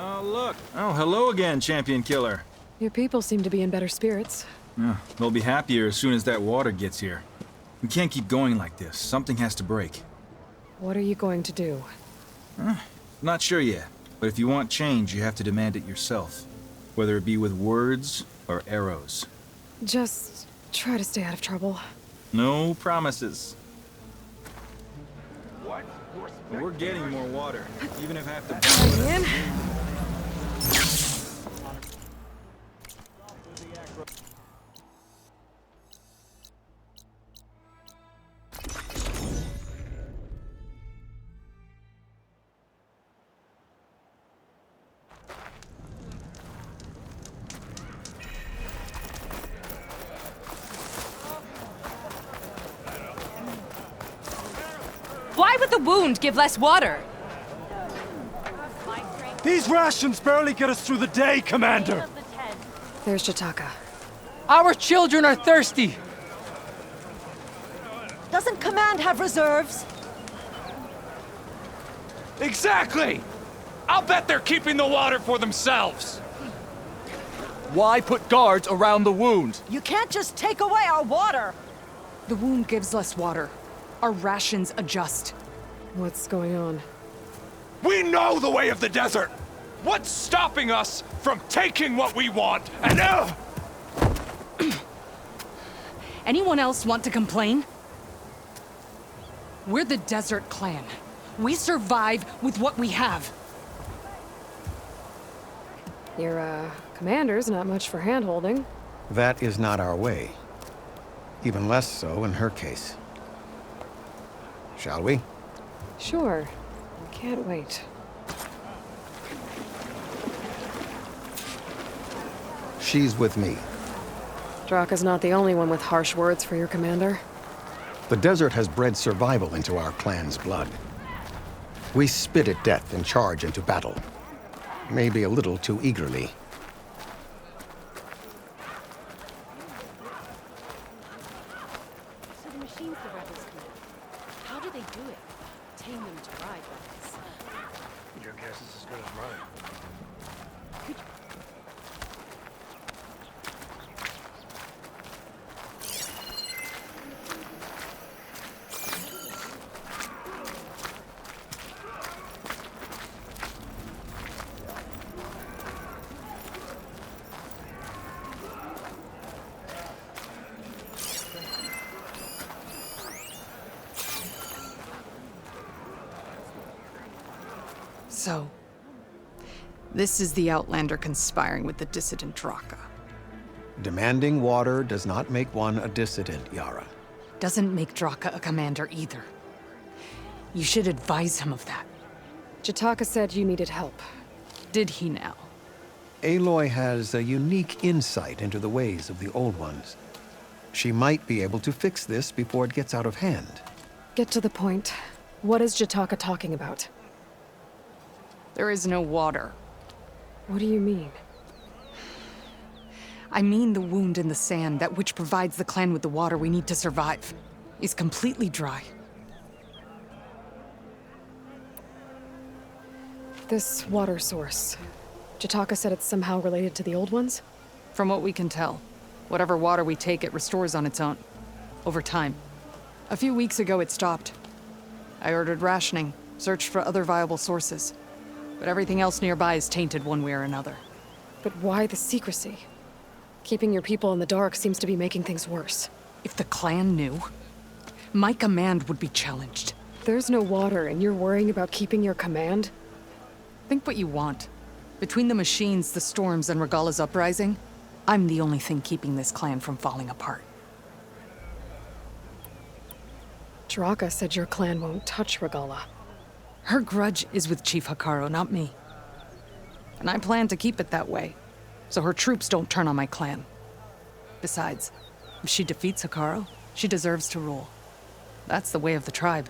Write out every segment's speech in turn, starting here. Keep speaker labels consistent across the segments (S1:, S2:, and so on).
S1: Oh, look. Oh, hello again, Champion Killer.
S2: Your people seem to be in better spirits.
S1: They'll be happier as soon as that water gets here. We can't keep going like this. Something has to break.
S2: What are you going to do?
S1: Not sure yet, but if you want change, you have to demand it yourself. Whether it be with words or arrows.
S2: Just try to stay out of trouble.
S1: No promises. What? We're getting more water, even if I have to...
S2: In.
S3: Why would the wound give less water?
S4: These rations barely get us through the day, Commander!
S2: There's Jataka.
S5: Our children are thirsty!
S6: Doesn't Command have reserves?
S4: Exactly! I'll bet they're keeping the water for themselves!
S5: Why put guards around the wound?
S6: You can't just take away our water!
S7: The wound gives less water. Our rations adjust.
S2: What's going on?
S4: We know the way of the desert! What's stopping us from taking what we want and...
S7: Anyone else want to complain? We're the Desert Clan. We survive with what we have.
S2: Your, commander's not much for hand-holding.
S8: That is not our way. Even less so in her case. Shall we?
S2: Sure. Can't wait.
S8: She's with me.
S2: Draka's not the only one with harsh words for your commander.
S8: The desert has bred survival into our clan's blood. We spit at death and charge into battle. Maybe a little too eagerly.
S3: So the machines the rebels command. How do they do it? Tame them to ride weapons.
S4: Your guess is as good as mine.
S7: So, this is the Outlander conspiring with the dissident Draka.
S8: Demanding water does not make one a dissident, Yara.
S7: Doesn't make Draka a commander either. You should advise him of that.
S2: Jataka said you needed help.
S7: Did he now?
S8: Aloy has a unique insight into the ways of the Old Ones. She might be able to fix this before it gets out of hand.
S2: Get to the point. What is Jataka talking about?
S7: There is no water.
S2: What do you mean?
S7: I mean the wound in the sand, that which provides the clan with the water we need to survive, is completely dry.
S2: This water source. Jataka said it's somehow related to the old ones?
S7: From what we can tell, whatever water we take, it restores on its own. Over time. A few weeks ago, it stopped. I ordered rationing, searched for other viable sources. But everything else nearby is tainted one way or another.
S2: But why the secrecy? Keeping your people in the dark seems to be making things worse.
S7: If the clan knew, my command would be challenged.
S2: There's no water and you're worrying about keeping your command?
S7: Think what you want. Between the machines, the storms, and Regalla's uprising, I'm the only thing keeping this clan from falling apart.
S2: Draka said your clan won't touch Regalla.
S7: Her grudge is with Chief Hekarro, not me. And I plan to keep it that way, so her troops don't turn on my clan. Besides, if she defeats Hekarro, she deserves to rule. That's the way of the tribe.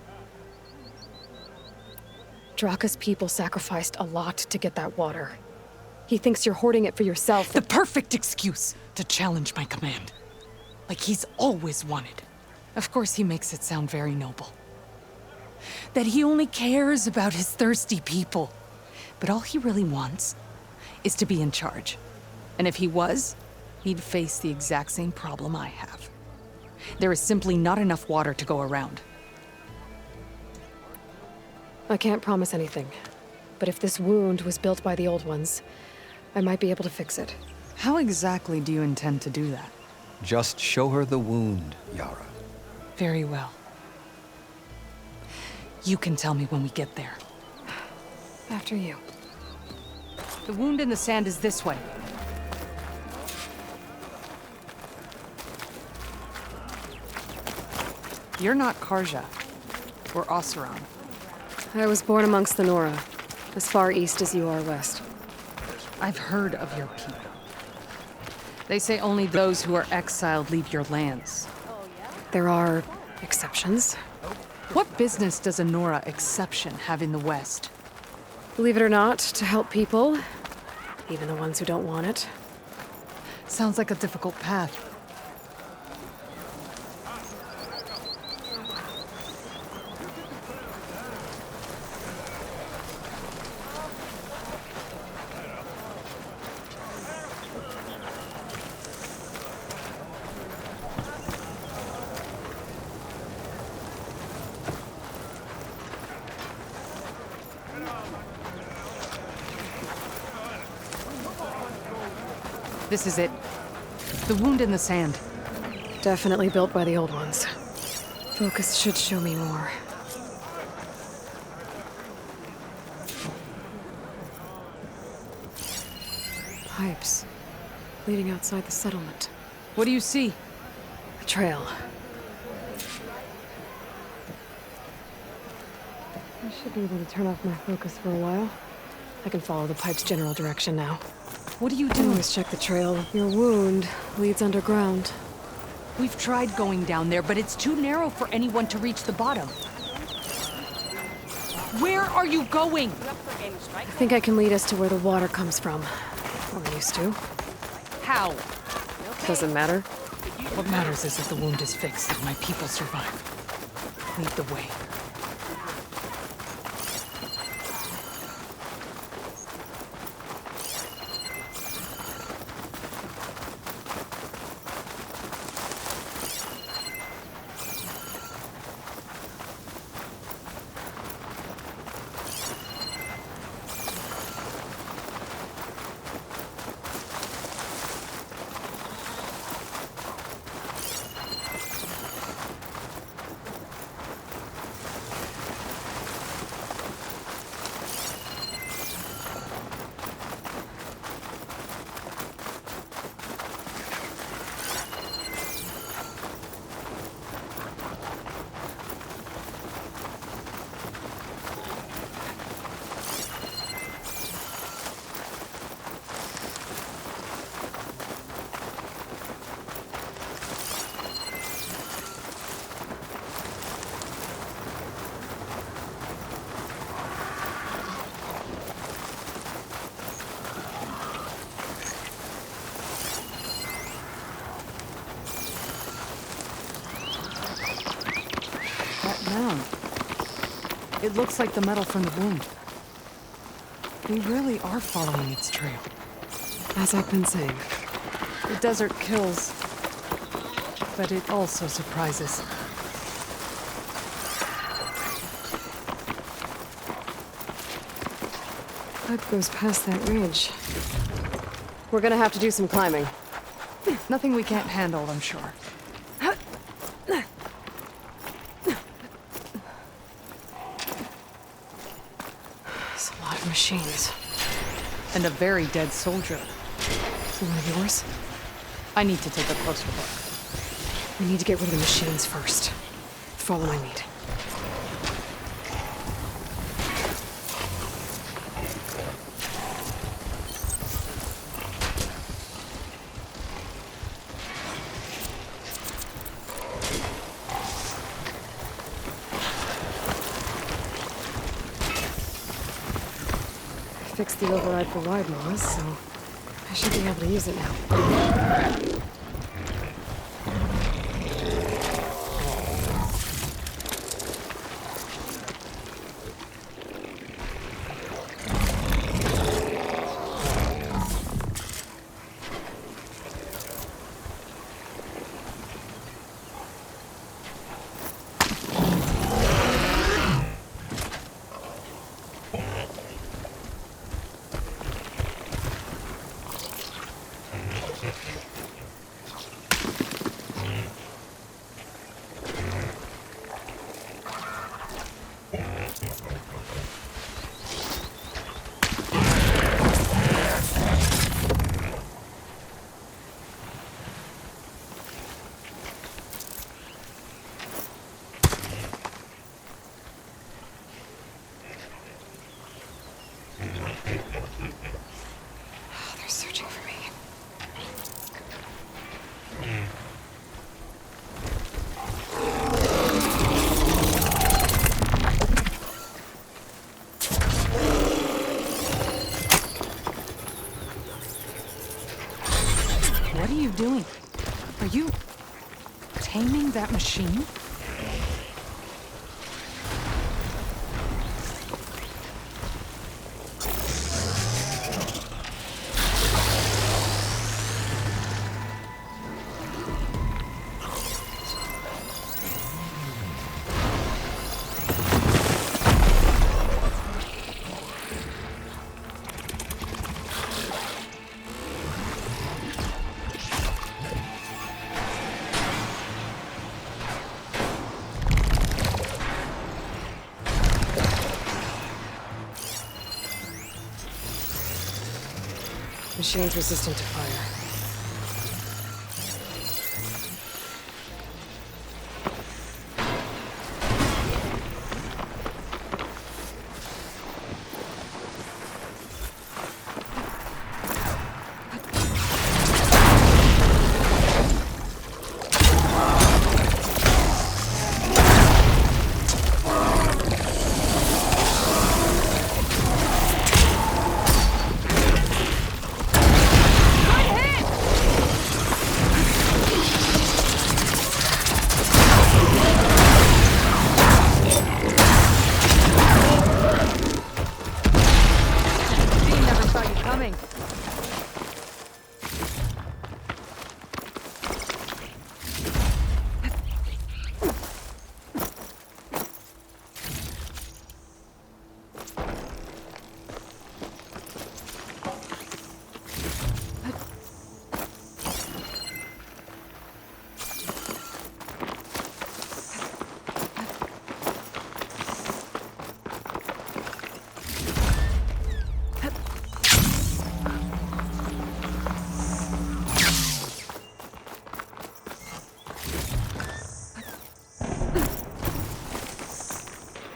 S2: Draka's people sacrificed a lot to get that water. He thinks you're hoarding it for yourself.
S7: The perfect excuse to challenge my command. Like he's always wanted. Of course he makes it sound very noble. That he only cares about his thirsty people. But all he really wants is to be in charge. And if he was, he'd face the exact same problem I have. There is simply not enough water to go around.
S2: I can't promise anything. But if this wound was built by the old ones, I might be able to fix it.
S7: How exactly do you intend to do that?
S5: Just show her the wound, Yara.
S7: Very well. You can tell me when we get there.
S2: After you.
S7: The wound in the sand is this way. You're not Karja, or Oseram.
S2: I was born amongst the Nora, as far east as you are west.
S7: I've heard of your people. They say only those who are exiled leave your lands.
S2: There are exceptions.
S7: What business does a Nora exception have in the West?
S2: Believe it or not, to help people, even the ones who don't want it.
S7: Sounds like a difficult path. This is it. The wound in the sand.
S2: Definitely built by the old ones. Focus should show me more. Pipes. Leading outside the settlement.
S7: What do you see?
S2: A trail. I should be able to turn off my focus for a while. I can follow the pipe's general direction now.
S7: What are you doing?
S2: Always check the trail. Your wound leads underground.
S7: We've tried going down there, but it's too narrow for anyone to reach the bottom. Where are you going?
S2: I think I can lead us to where the water comes from. Or used to.
S7: How?
S2: Doesn't matter.
S7: What matters is that the wound is fixed and my people survive. Lead the way. Mound. It looks like the metal from the wound. We really are following its trail.
S2: As I've been saying.
S7: The desert kills, but it also surprises.
S2: Pipe goes past that ridge. We're gonna have to do some climbing.
S7: Nothing we can't handle, I'm sure.
S2: There's a lot of machines.
S7: And a very dead soldier.
S2: One of yours?
S7: I need to take a closer look.
S2: We need to get rid of the machines first. Follow my lead. I fixed the override for wide laws, so I should be able to use it now. They're searching for me.
S7: What are you doing? Are you taming that machine?
S2: Machine's resistant to fire.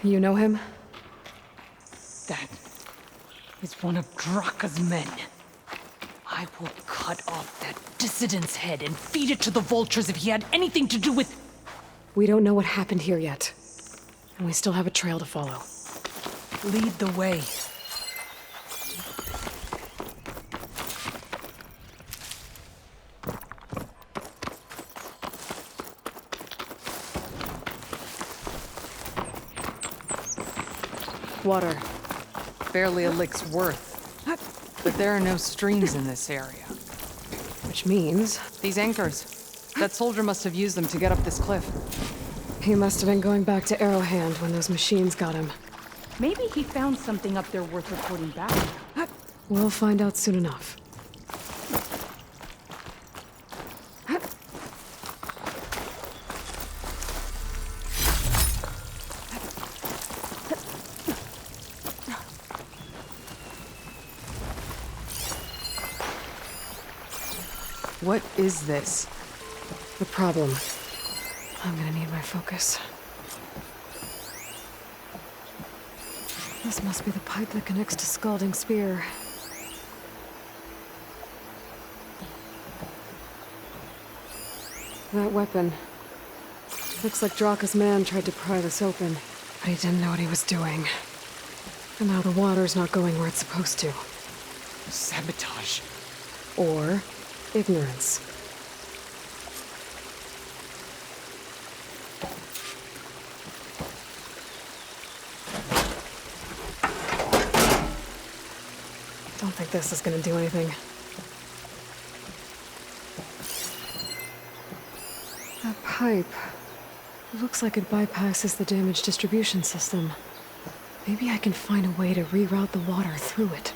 S2: You know him?
S7: That is one of Draka's men. I will cut off that dissident's head and feed it to the vultures if he had anything to do with...
S2: We don't know what happened here yet. And we still have a trail to follow.
S7: Lead the way.
S2: Water.
S7: Barely a lick's worth. But there are no streams in this area.
S2: Which means
S7: These anchors. That soldier must have used them to get up this cliff.
S2: he must have been going back to Arrowhand when those machines got him.
S3: Maybe he found something up there worth reporting back.
S2: We'll find out soon enough.
S7: What is this?
S2: The problem. I'm gonna need my focus. This must be the pipe that connects to Scalding Spear. That weapon. Looks like Draka's man tried to pry this open, but he didn't know what he was doing. And now the water's not going where it's supposed to.
S7: Sabotage.
S2: Or ignorance. Don't think this is gonna do anything. That pipe. Looks like it bypasses the damaged distribution system. Maybe I can find a way to reroute the water through it.